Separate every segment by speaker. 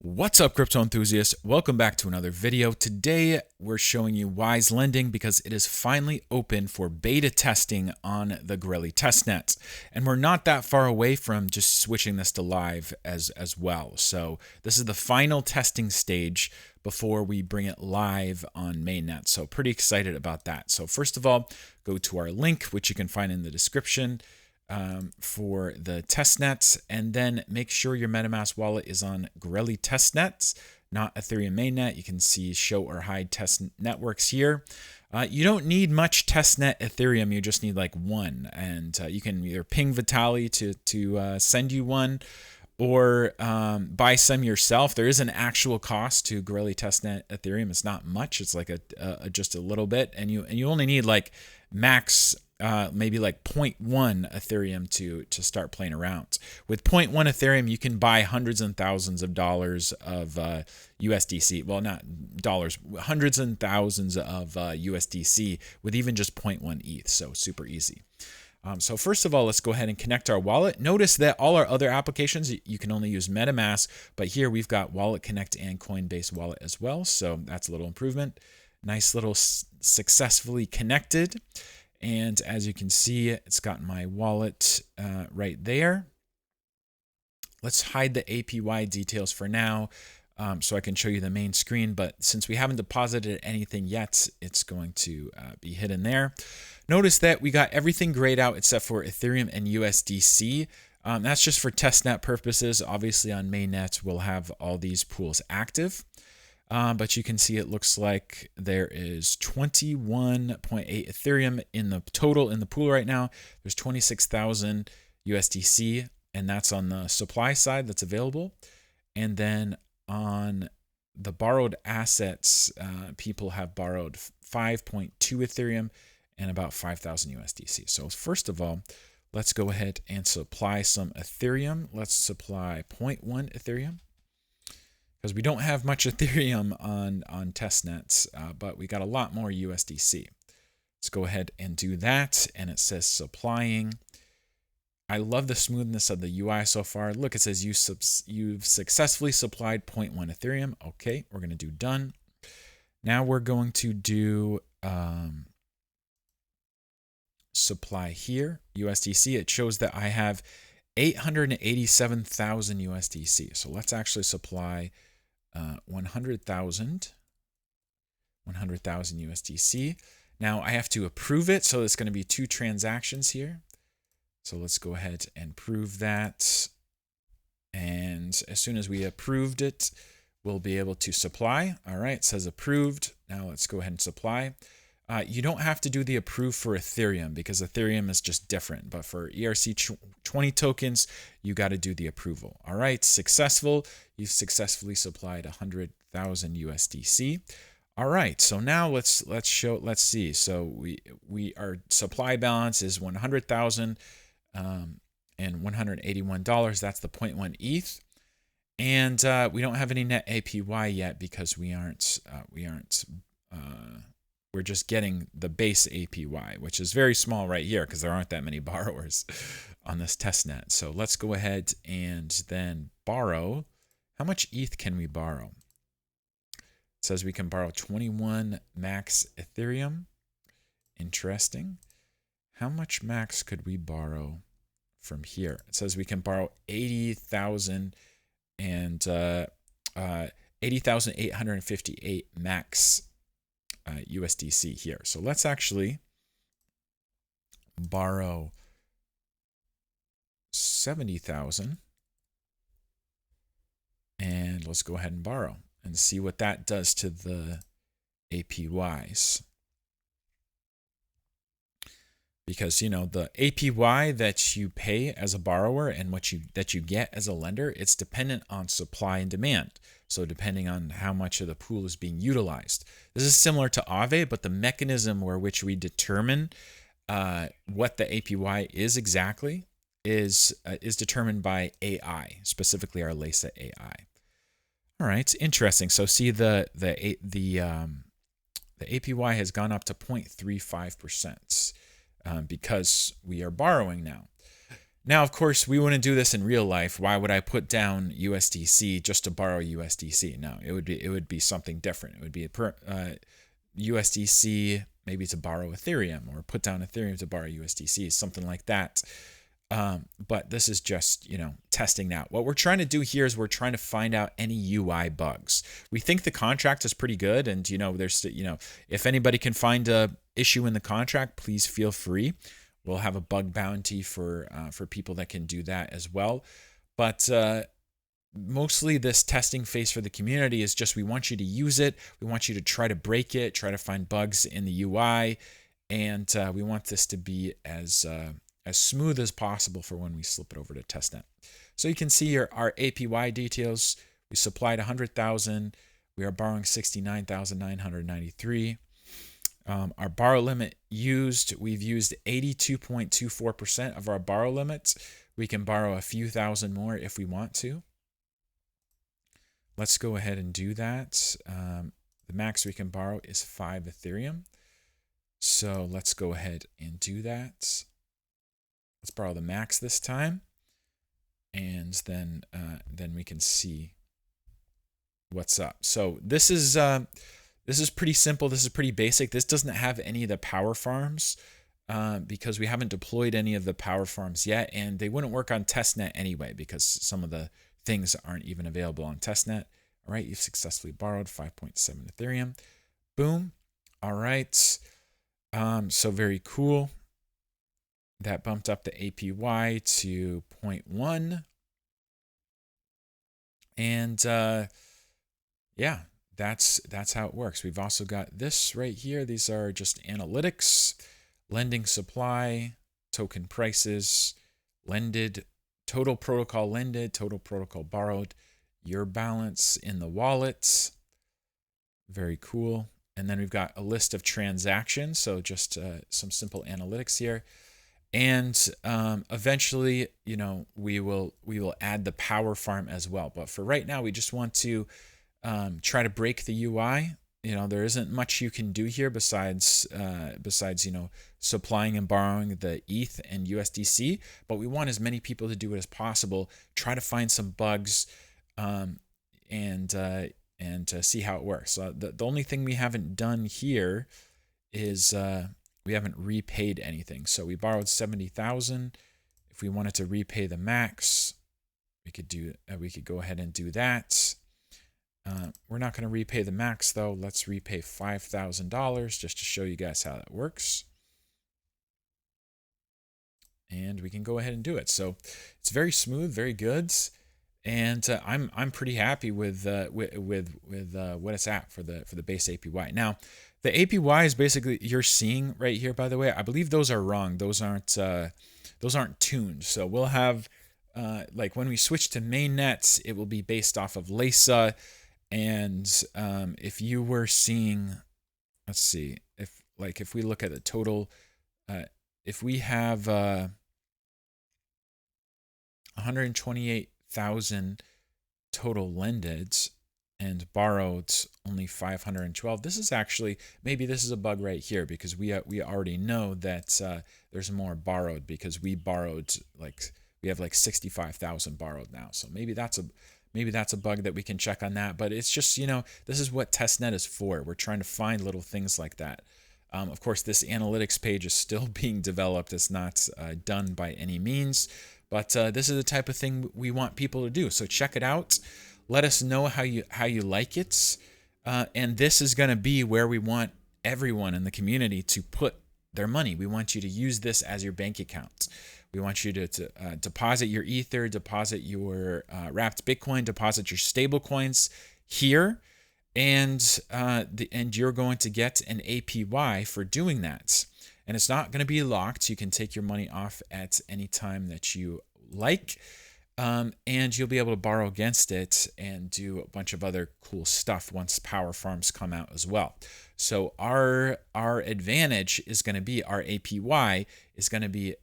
Speaker 1: What's up, crypto enthusiasts? Welcome back to another video. Today, we're showing you Wise Lending because it is finally open for beta testing on the Grelly testnet. And we're not that far away from just switching this to live as well. So this is the final testing stage before we bring it live on mainnet. So pretty excited about that. So first of all, go to our link, which you can find in the description. For the testnet, and then make sure your MetaMask wallet is on Grelly testnet, not Ethereum mainnet. You can see show or hide test networks here. You don't need much testnet Ethereum. You just need like one, and you can either ping Vitalik to send you one, or buy some yourself. There is an actual cost to Grelly testnet Ethereum. It's not much. It's like just a little bit, and you only need like max. Maybe like 0.1 Ethereum to start playing around. With 0.1 Ethereum, you can buy hundreds and thousands of dollars of USDC. Well, not dollars, hundreds and thousands of USDC with even just 0.1 ETH. So super easy. So first of all, let's go ahead and connect our wallet. Notice that all our other applications, you can only use MetaMask, but here we've got Wallet Connect and Coinbase Wallet as well. So that's a little improvement. Nice little successfully connected. And as you can see, it's got my wallet right there. Let's hide the APY details for now so I can show you the main screen. But since we haven't deposited anything yet, it's going to be hidden there. Notice that we got everything grayed out except for Ethereum and USDC. That's just for testnet purposes. Obviously on mainnet, we'll have all these pools active. But you can see it looks like there is 21.8 Ethereum in the total in the pool right now. There's 26,000 USDC, and that's on the supply side that's available. And then on the borrowed assets, people have borrowed 5.2 Ethereum and about 5,000 USDC. So first of all, let's go ahead and supply some Ethereum. Let's supply 0.1 Ethereum. Because we don't have much Ethereum on testnets, but we got a lot more USDC. Let's go ahead and do that. And it says supplying. I love the smoothness of the UI so far. Look, it says you've successfully supplied 0.1 Ethereum. Okay, we're going to do done. Now we're going to do supply here, USDC. It shows that I have 887,000 USDC. So let's actually supply 100,000 USDC. Now I have to approve it, so it's going to be 2 transactions here. So let's go ahead and prove that. And as soon as we approved it, we'll be able to supply. All right, it says approved. Now let's go ahead and supply. You don't have to do the approve for Ethereum because Ethereum is just different. But for ERC20 tokens, you got to do the approval. All right, successful. You've successfully supplied 100,000 USDC. All right, so now let's see. So our supply balance is 100,000 and $181. That's the 0.1 ETH. And we don't have any net APY yet because we're just getting the base APY, which is very small right here because there aren't that many borrowers on this testnet. So let's go ahead and then borrow. How much ETH can we borrow? It says we can borrow 21 max Ethereum. Interesting. How much max could we borrow from here? It says we can borrow 80,000 and 80,858 max USDC here. So let's actually borrow 70,000 and let's go ahead and borrow and see what that does to the APYs. Because, you know, the APY that you pay as a borrower and that you get as a lender, it's dependent on supply and demand. So depending on how much of the pool is being utilized. This is similar to Aave, but the mechanism where which we determine what the APY is exactly is determined by AI, specifically our Lesa AI. All right, interesting. So see the APY has gone up to 0.35%. Because we are borrowing now. Now, of course, we wouldn't do this in real life. Why would I put down USDC just to borrow USDC? No, it would be something different. It would be USDC maybe to borrow Ethereum, or put down Ethereum to borrow USDC, something like that. But this is just, testing out. What we're trying to do here is we're trying to find out any UI bugs. We think the contract is pretty good, and there's if anybody can find a issue in the contract, please feel free. We'll have a bug bounty for people that can do that as well. But mostly this testing phase for the community is just, we want you to use it. We want you to try to break it, try to find bugs in the UI, and we want this to be as smooth as possible for when we slip it over to testnet. So you can see here our APY details. We supplied 100,000. We are borrowing 69,993. Our borrow limit used, we've used 82.24% of our borrow limits. We can borrow a few thousand more if we want to. Let's go ahead and do that. The max we can borrow is 5 Ethereum. So let's go ahead and do that. Let's borrow the max this time, and then we can see what's up. So this is pretty simple. This is pretty basic. This doesn't have any of the power farms because we haven't deployed any of the power farms yet, and they wouldn't work on testnet anyway because some of the things aren't even available on testnet. All right, you've successfully borrowed 5.7 Ethereum. Boom. All right. So very cool. That bumped up the APY to 0.1. And yeah, that's how it works. We've also got this right here. These are just analytics, lending supply, token prices, lended, total protocol lended, total protocol borrowed, your balance in the wallet. Very cool. And then we've got a list of transactions. So just some simple analytics here. And eventually, we will add the power farm as well. But for right now, we just want to try to break the UI. There isn't much you can do here besides supplying and borrowing the ETH and USDC. But we want as many people to do it as possible. Try to find some bugs, and see how it works. So the only thing we haven't done here is we haven't repaid anything. So we borrowed 70,000. If we wanted to repay the max, we could go ahead and do that. We're not going to repay the max though. Let's repay $5,000 just to show you guys how that works. And we can go ahead and do it. So it's very smooth, very good. And I'm pretty happy with what it's at for the base APY. Now, the APY is basically, you're seeing right here, by the way, I believe those are wrong. Those aren't tuned. So we'll have like when we switch to mainnets, it will be based off of LESA. And if you were seeing, let's see, if we look at the total, if we have 128,000 total lended and borrowed only 512. This is actually, maybe this is a bug right here because we already know that there's more borrowed because we borrowed we have 65,000 borrowed now. So maybe that's a bug that we can check on that. But it's just, this is what testnet is for. We're trying to find little things like that. Of course, this analytics page is still being developed. It's not done by any means. But this is the type of thing we want people to do. So check it out. Let us know how you like it. And this is going to be where we want everyone in the community to put their money. We want you to use this as your bank account. We want you to deposit your Ether, deposit your wrapped Bitcoin, deposit your stable coins here. And you're going to get an APY for doing that. And it's not going to be locked. You can take your money off at any time that you like. And you'll be able to borrow against it and do a bunch of other cool stuff once power farms come out as well. So our advantage is going to be, our APY is going to be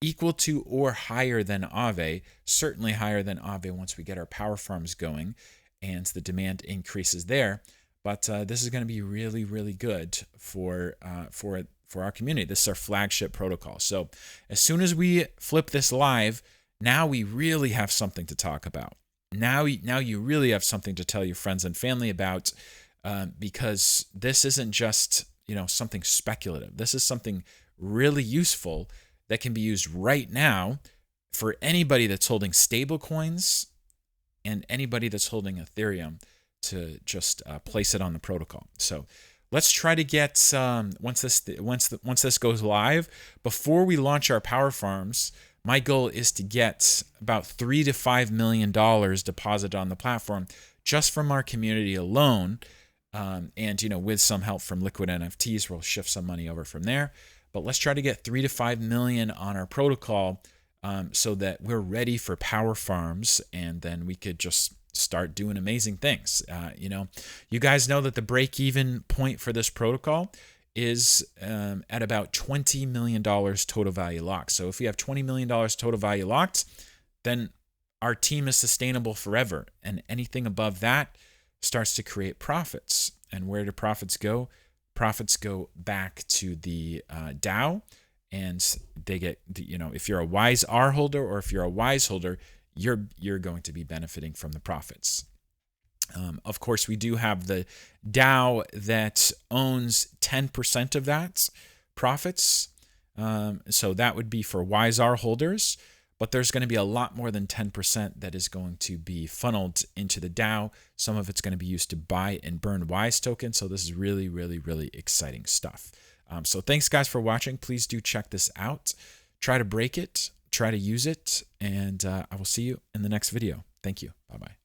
Speaker 1: equal to or higher than Aave, certainly higher than Aave once we get our power farms going and the demand increases there. But this is going to be really, really good for for our community. This is our flagship protocol. So as soon as we flip this live, now we really have something to talk about. Now you really have something to tell your friends and family about, because this isn't just, something speculative. This is something really useful that can be used right now for anybody that's holding stable coins and anybody that's holding Ethereum to just place it on the protocol. So let's try to get once this goes live, before we launch our power farms. My goal is to get about $3 to $5 million deposited on the platform just from our community alone. And with some help from Liquid NFTs, we'll shift some money over from there. But let's try to get 3 to 5 million on our protocol, so that we're ready for power farms, and then we could just start doing amazing things. You guys know that the break-even point for this protocol is at about $20 million total value locked. So if we have $20 million total value locked, then our team is sustainable forever. And anything above that starts to create profits. And where do profits go? Profits go back to the DAO, and they get, if you're a Wise R holder or if you're a Wise holder, you're going to be benefiting from the profits. Of course, we do have the DAO that owns 10% of that profits. So that would be for Wise R holders, but there's going to be a lot more than 10% that is going to be funneled into the DAO. Some of it's going to be used to buy and burn Wise tokens. So this is really, really, really exciting stuff. So thanks guys for watching. Please do check this out. Try to break it, try to use it, and I will see you in the next video. Thank you. Bye-bye.